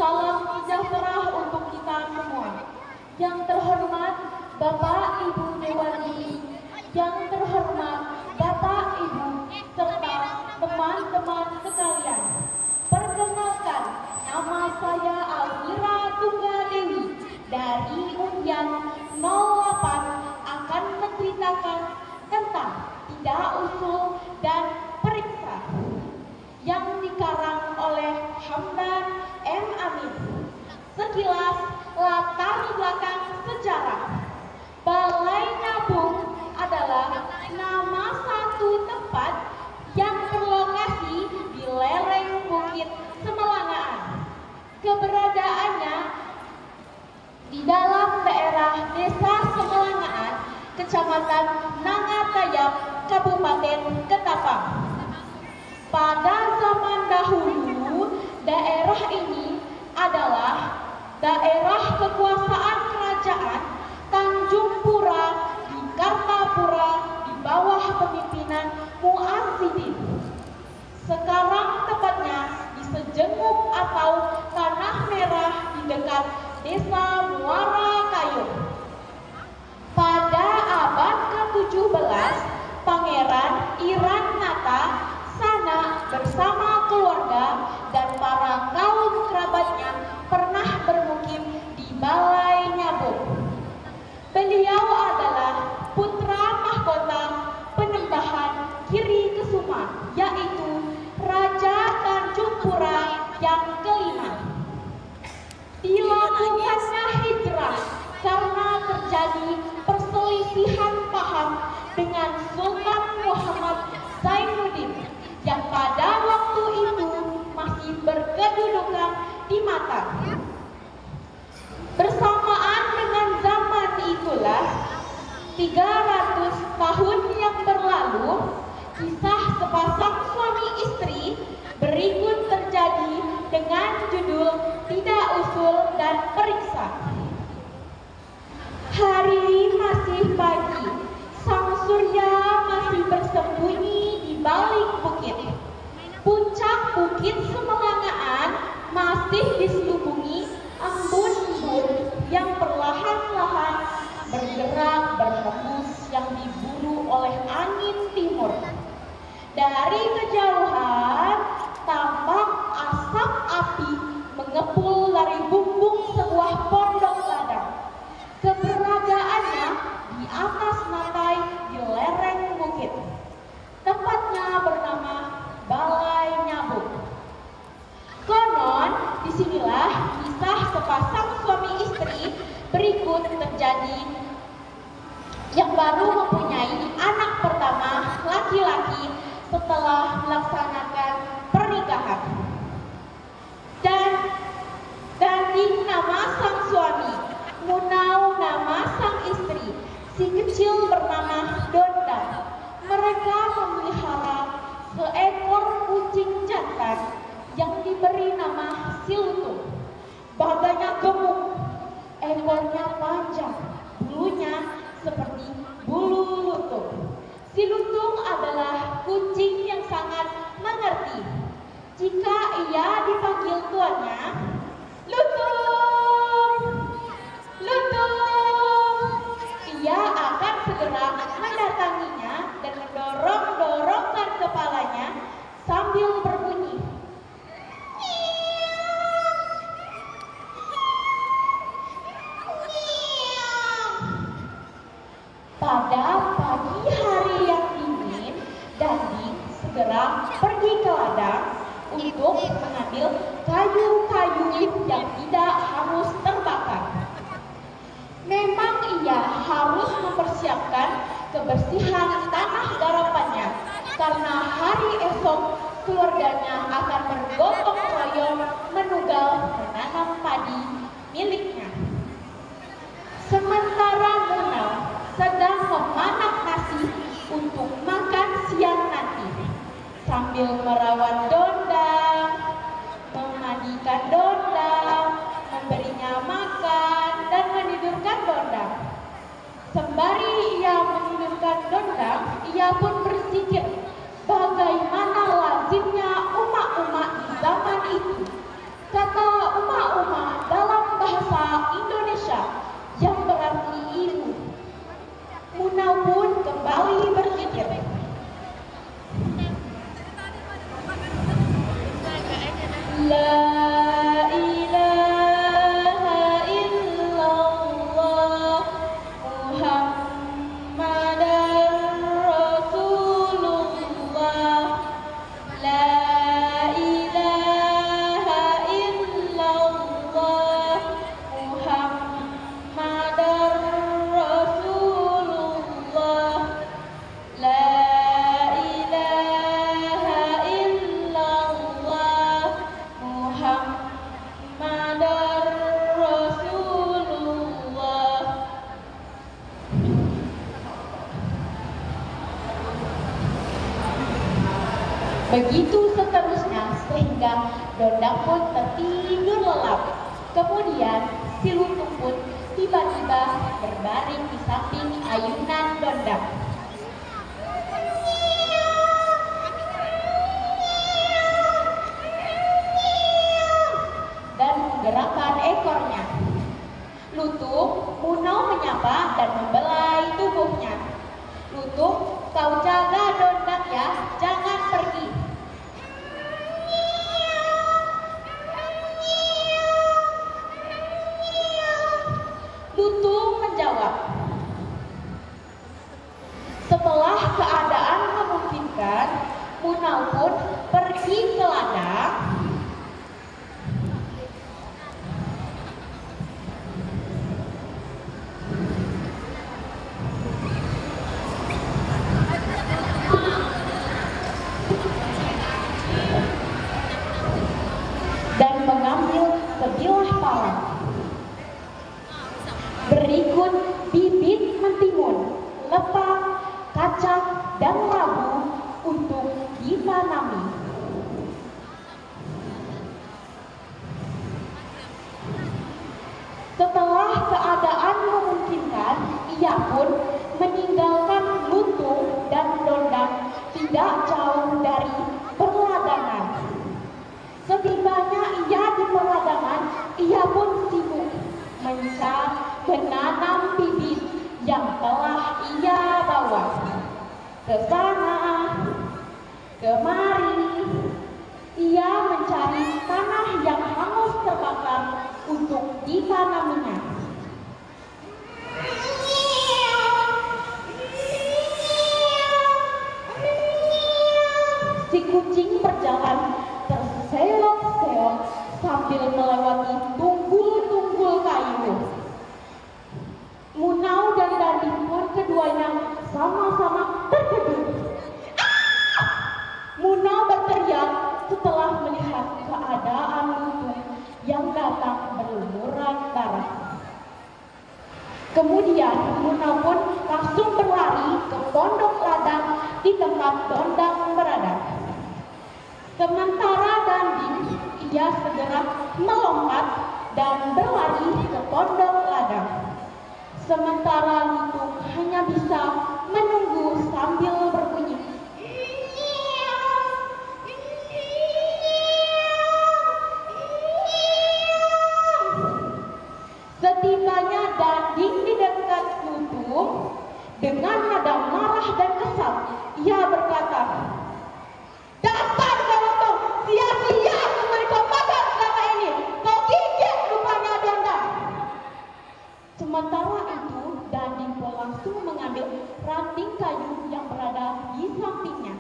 Salam sejahtera untuk kita semua. Yang terhormat Bapak Ibu Dewan Diri, yang terhormat Bapak Ibu serta teman-teman sekalian. Perkenalkan, nama saya Almira Tunggadewi dari Undian 08 akan menceritakan tentang tidak usul dan periksa yang dikarang oleh Hamdan M. Amin. Sekilas latar belakang sejarah. Balai Nyabung adalah nama satu tempat yang berlokasi di lereng Bukit Semelangaan. Keberadaannya di dalam daerah Desa Semelangaan, Kecamatan Nangatayap, Kabupaten Ketapang. Pada zaman dahulu, daerah ini adalah daerah kekuasaan kerajaan Tanjung Pura di Kartapura di bawah kepemimpinan Mu'azzidin. Sekarang tepatnya di Sejenguk atau Tanah Merah di dekat Desa Muara Kayu. Pada abad ke-17, Pangeran Iran Nata Sana bersama keluarga dan para kaum kerabatnya pernah bermukim di Balai Nyabung. Beliau adalah putra mahkota Penembahan Giri Kesuma, yaitu Raja Tanjung Pura yang kelima. Dilakukannya hijrah karena terjadi perselisihan paham dengan Sultan Muhammad Zainuddin yang pada waktu itu masih berkedudukan di Mataram. Bersamaan dengan zaman itulah, 300 tahun yang berlalu, kisah sepasang suami istri berikut terjadi dengan judul Tidak Usul dan Periksa. Hari masih pagi, sang surya masih bersembunyi di balik bukit. Puncak Bukit Semelangaan masih diselubungi embun-embun yang perlahan-lahan bergerak berhembus yang diburu oleh angin timur. Dari kejauhan tampak asap api mengepul dari bumbung sebuah pondok ladang. Keberadaannya di atas lantai di lereng bukit. Tempatnya bernama Balai Nyabung. Konon, disinilah kisah sepasang suami istri berikut terjadi yang baru mempunyai anak pertama laki-laki setelah melaksanakan pernikahan. Dan di nama sang suami, Munau nama sang istri, si kecil bernama Donda. Mereka memelihara seekor kucing jantan yang diberi nama si Lutung. Badannya gemuk, ekornya panjang, bulunya seperti bulu lutung. Si Lutung adalah kucing yang sangat mengerti. Jika ia dipanggil tuannya, Lutung, Lutung, ia akan segera mendatanginya dan mendorong-dorongkan kepalanya sambil berbunyi. Pada pagi hari yang dingin, Danding segera pergi ke ladang untuk mengambil kayu-kayu yang tidak harus terbakar. Memang ia harus mempersiapkan kebersihan tanah garapannya karena hari esok keluarganya akan bergotong royong menugal menanam padi miliknya. Sementara Munau sedang memanak nasi untuk makan siang nanti sambil merawat Donda, memandikan Donda, memberinya makan dan menidurkan Donda. Sembari ia menidurkan Donda, ia pun berpikir bagaimana lazimnya umak-umak di zaman itu. Kata umak Muha dalam bahasa Indonesia yang berarti ilmu. Munau pun kembali berpikir. La ilaha illallah Muhammadar Rasulullah. La ilaha illallah Muhammadar Rasulullah. La ilaha illallah Muhammadar Rasulullah. Begitu seterusnya sehingga Dondang pun tertidur lelap. Kemudian si Lutung pun tiba-tiba berbaring di samping ayunan Dondang. Dan menggerakkan ekornya. Lutung, Munau menyapa dan membelai tubuhnya. Lutung, kau jaga Dondang ya, jangan pergi. Lutung menjawab. Setelah keadaan memungkinkan, Munau pun pergi ke ladang. Dan mengambil sebilah palang. Berikut bibit mentimun, lepang, kacang, dan labu untuk ditanami. Setelah keadaan memungkinkan, ia pun meninggalkan Lutung dan Dondang tidak jauh dari perladangan. Setibanya ia di perladangan, ia pun sibuk menanam bibit yang telah ia bawa. Ke sana, kemari, ia mencari tanah yang hangus terbakar untuk ditanaminya. Si kucing berjalan terseok-seok sambil melewati tunggul-tunggul kayu. Munau dan Danding pun keduanya sama-sama terkejut. Munau berteriak setelah melihat keadaan Lutung yang datang berlumuran darah. Kemudian Munau pun langsung berlari ke pondok ladang di tempat Dondang berada. Sementara Danding, ia segera melompat dan berlari ke pondok ladang. Sementara Lutung hanya bisa menunggu sambil berbunyi. Setibanya Danding di dekat Lutung, dengan nada marah dan kesal, ia berkata, "Dasar kau Lutung, sia-sia aku beri kau makan selama ini. Kau gigit rupanya Dondang." Sementara itu, Danding pun langsung mengambil ranting kayu yang berada di sampingnya.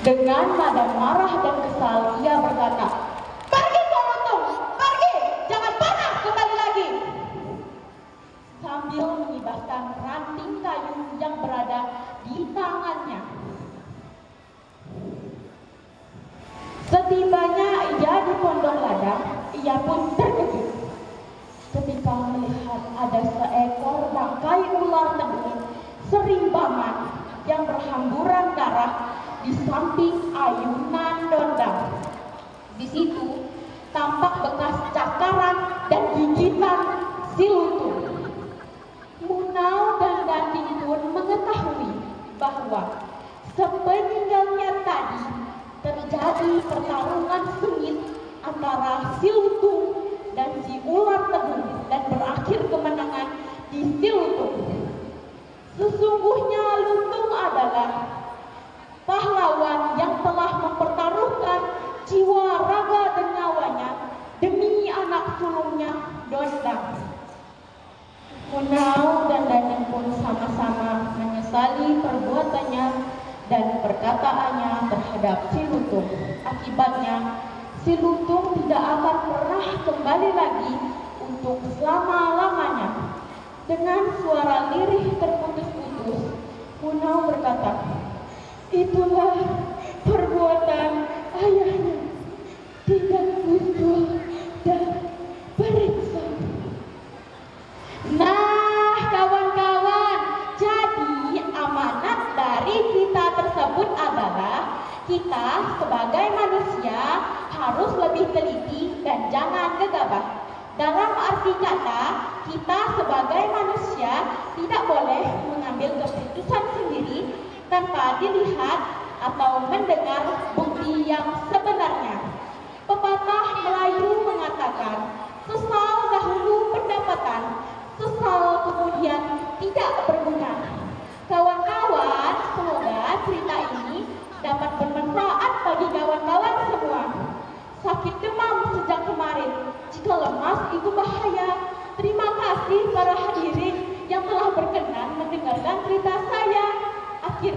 Dengan nada marah dan kesal, ia berkata, "Pergi kau Lutung, pergi, jangan pernah kembali lagi." Sambil mengibaskan ranting kayu yang berada di tangannya. Setibanya ia di pondok ladang, ia pun terkejut ketika melihat ada seekor bangkai ular tebing serimbangan yang berhamburan darah di samping ayunan Dondang. Di situ tampak bekas cakaran dan gigitan si Lutung. Munau dan Danding pun mengetahui bahwa sepeninggalnya tadi terjadi pertarungan sengit antara si Lutung dan si Ular Tegung dan berakhir kemenangan di si Lutung. Sesungguhnya Lutung adalah pahlawan yang telah mempertaruhkan jiwa, raga, dan nyawanya demi anak sulungnya Dondang. Munau dan Daning pun sama-sama menyesali perbuatannya dan perkataannya terhadap si Lutung. Akibatnya, si Lutung tidak akan pernah kembali lagi untuk selama-lamanya. Dengan suara lirih terputus-putus, Munau berkata, "Itulah perbuatan ayahnya, tidak usul dan periksa." Nah, kawan-kawan, jadi amanat dari kita tersebut adalah kita sebagai manusia harus lebih teliti dan jangan gegabah. Dalam arti kata, kita sebagai manusia tidak boleh mengambil keputusan sendiri tanpa dilihat atau mendengar bukti yang sebenarnya. Pepatah Melayu mengatakan, sesal dahulu pendapatan, sesal kemudian tidak berguna. Kawan-kawan, semoga cerita ini dapat bermanfaat bagi kawan-kawan semua. Sakit demam sejak kemarin, jika lemas itu bahaya. Terima kasih para hadirin yang telah berkenan mendengarkan cerita saya. Akhir